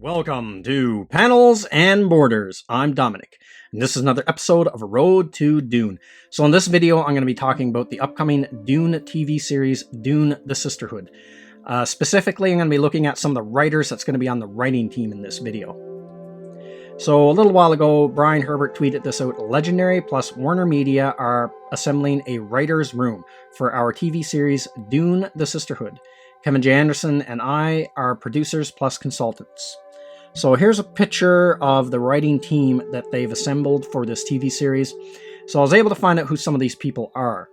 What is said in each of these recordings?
Welcome to Panels and Borders. I'm Dominic, and this is another episode of Road to Dune. So in this video, I'm going to be talking about the upcoming Dune TV series, Dune: The Sisterhood. Specifically, I'm going to be looking at some of the writers that's going to be on the writing team in this video. So a little while ago, Brian Herbert tweeted this out. Legendary plus Warner Media are assembling a writer's room for our TV series, Dune: The Sisterhood. Kevin J. Anderson and I are producers plus consultants. So here's a picture of the writing team that they've assembled for this TV series. So I was able to find out who some of these people are.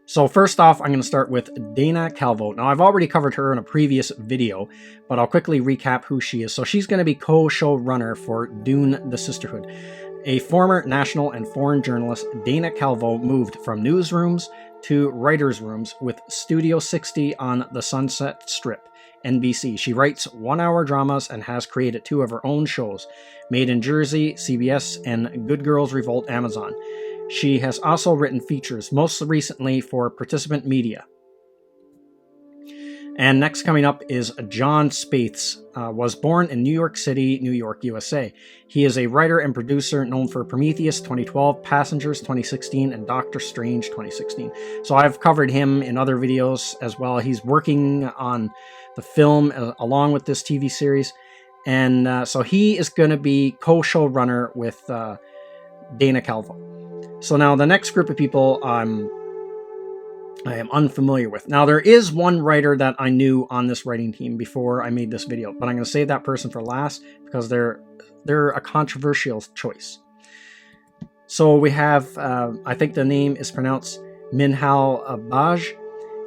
So first off, I'm going to start with Dana Calvo. Now, I've already covered her in a previous video, but I'll quickly recap who she is. So she's going to be co-showrunner for Dune: The Sisterhood. A former national and foreign journalist, Dana Calvo moved from newsrooms to writers' rooms with Studio 60 on the Sunset Strip, NBC. She writes one-hour dramas and has created two of her own shows, Made in Jersey, CBS, and Good Girls Revolt, Amazon. She has also written features, most recently for Participant Media. And next coming up is John Spaeths. Was born in New York City, New York, USA. He is a writer and producer known for Prometheus 2012, Passengers 2016, and Doctor Strange 2016. So I've covered him in other videos as well. He's working on the film along with this TV series. And so he is going to be co-showrunner with Dana Calvo. So now the next group of people I am unfamiliar with. Now, there is one writer that I knew on this writing team before I made this video, but I'm going to save that person for last because they're a controversial choice. So we have, I think the name is pronounced Minhal Baj,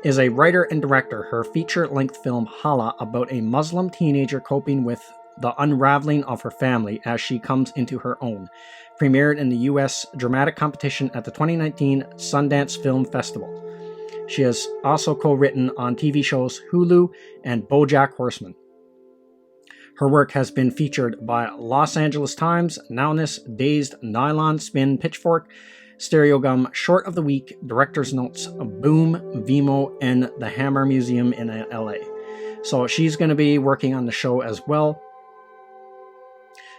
is a writer and director. Her feature-length film Hala, about a Muslim teenager coping with the unraveling of her family as she comes into her own, premiered in the U.S. dramatic competition at the 2019 Sundance Film Festival. She has also co-written on TV shows Hulu and BoJack Horseman. Her work has been featured by Los Angeles Times, Nowness, Dazed, Nylon, Spin, Pitchfork, Stereogum, Short of the Week, Director's Notes, Boom, Vimo, and the Hammer Museum in LA. So she's going to be working on the show as well.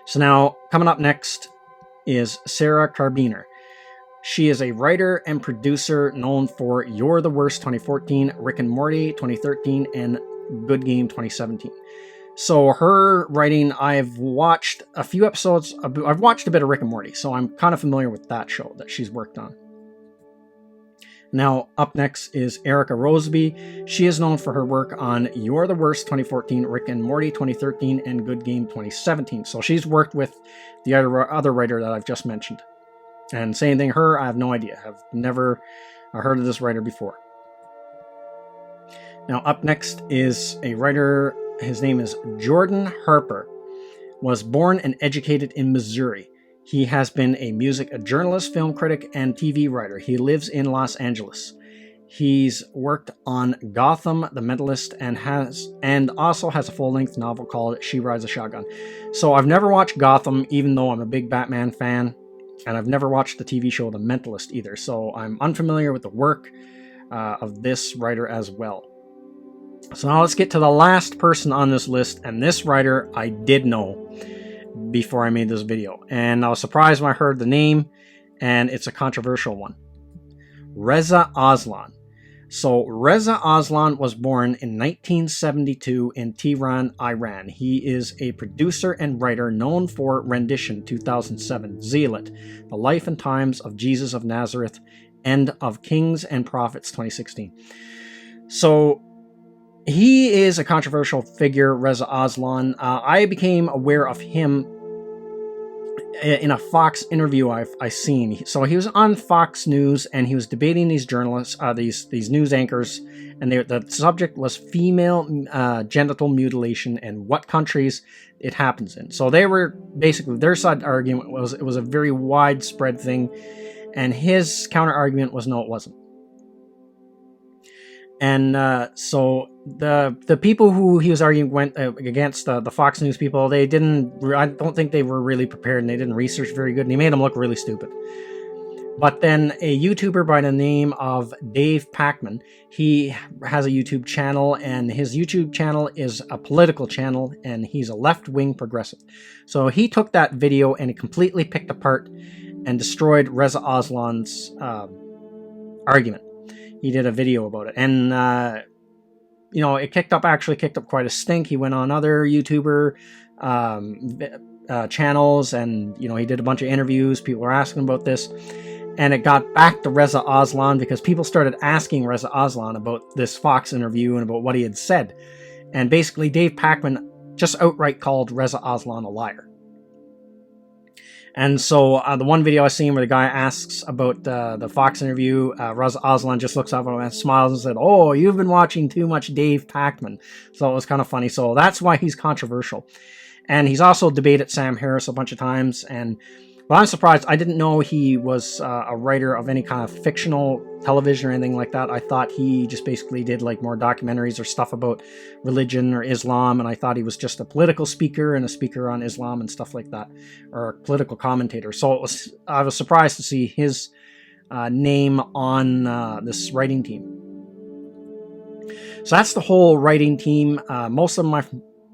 So now, coming up next is Sarah Carbiner. She is a writer and producer known for You're the Worst 2014, Rick and Morty 2013, and Good Game 2017. So her writing, I've watched a few episodes, I've watched a bit of Rick and Morty, so I'm kind of familiar with that show that she's worked on. Now, up next is Erica Roseby. She is known for her work on You're the Worst 2014, Rick and Morty 2013, and Good Game 2017. So she's worked with the other writer that I've just mentioned. And same thing, her, I have no idea. I've never heard of this writer before. Now, up next is a writer. His name is Jordan Harper. Was born and educated in Missouri. He has been a journalist, film critic, and TV writer. He lives in Los Angeles. He's worked on Gotham, The Mentalist, and also has a full-length novel called She Rides a Shotgun. So I've never watched Gotham, even though I'm a big Batman fan. And I've never watched the TV show The Mentalist either, so I'm unfamiliar with the work of this writer as well. So now let's get to the last person on this list, and this writer I did know before I made this video. And I was surprised when I heard the name, and it's a controversial one. Reza Aslan. So Reza Aslan was born in 1972 in Tehran, Iran. He is a producer and writer known for Rendition 2007, Zealot, The Life and Times of Jesus of Nazareth, and of Kings and Prophets 2016. So he is a controversial figure, Reza Aslan. I became aware of him in a Fox interview I seen. So he was on Fox News and he was debating these journalists, these news anchors, and the subject was female genital mutilation and what countries it happens in. So they were basically, their side argument was it was a very widespread thing, and his counter argument was no, it wasn't. And so the people who he was arguing went against the Fox News people. I don't think they were really prepared, and they didn't research very good, and he made them look really stupid. But then a YouTuber by the name of Dave Pacman, he has a YouTube channel, and his YouTube channel is a political channel, and he's a left-wing progressive. So he took that video and he completely picked apart and destroyed Reza Aslan's argument. He did a video about it, and you know, it actually kicked up quite a stink. He went on other YouTuber channels, and you know, he did a bunch of interviews. People were asking about this. And it got back to Reza Aslan because people started asking Reza Aslan about this Fox interview and about what he had said. And basically, Dave Pacman just outright called Reza Aslan a liar. And so the one video I seen where the guy asks about the Fox interview, Reza Aslan just looks up at him and smiles and said, "Oh, you've been watching too much Dave Pacman." So it was kind of funny. So that's why he's controversial. And he's also debated Sam Harris a bunch of times. But I'm surprised. I didn't know he was a writer of any kind of fictional television or anything like that. I thought he just basically did like more documentaries or stuff about religion or Islam, and I thought he was just a political speaker and a speaker on Islam and stuff like that, or a political commentator. So I was surprised to see his name on this writing team. So that's the whole writing team. Most of them I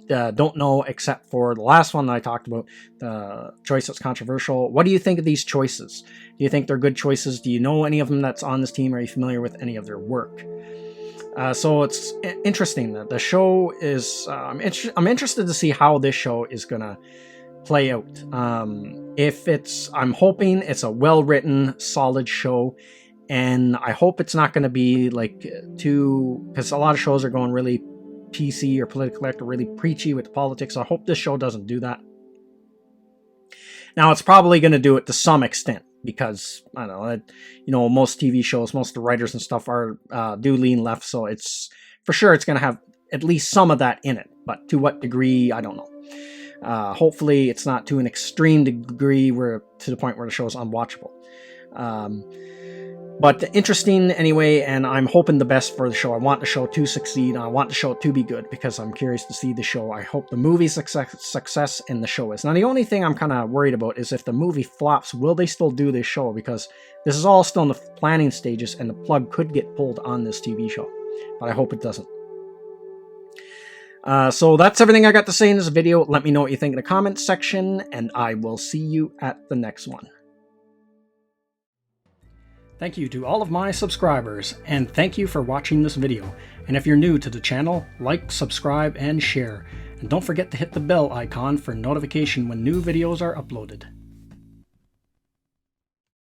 don't know, except for the last one that I talked about, the choice that's controversial. What do you think of these choices? Do you think they're good choices? Do you know any of them that's on this team? Are you familiar with any of their work? So it's interesting that the show is... I'm interested to see how this show is going to play out. I'm hoping it's a well-written, solid show, and I hope it's not going to be like because a lot of shows are going really PC or political correct or really preachy with the politics. I hope this show doesn't do that. Now, it's probably going to do it to some extent because, I don't know, most TV shows, most of the writers and stuff do lean left, so it's for sure it's going to have at least some of that in it, but to what degree, I don't know. Hopefully it's not to an extreme degree to the point where the show is unwatchable. But interesting anyway, and I'm hoping the best for the show. I want the show to succeed. I want the show to be good because I'm curious to see the show. I hope the movie's success and the show is. Now, the only thing I'm kind of worried about is if the movie flops, will they still do this show? Because this is all still in the planning stages and the plug could get pulled on this TV show. But I hope it doesn't. So that's everything I got to say in this video. Let me know what you think in the comments section, and I will see you at the next one. Thank you to all of my subscribers, and thank you for watching this video. And if you're new to the channel, like, subscribe, and share. And don't forget to hit the bell icon for notification when new videos are uploaded.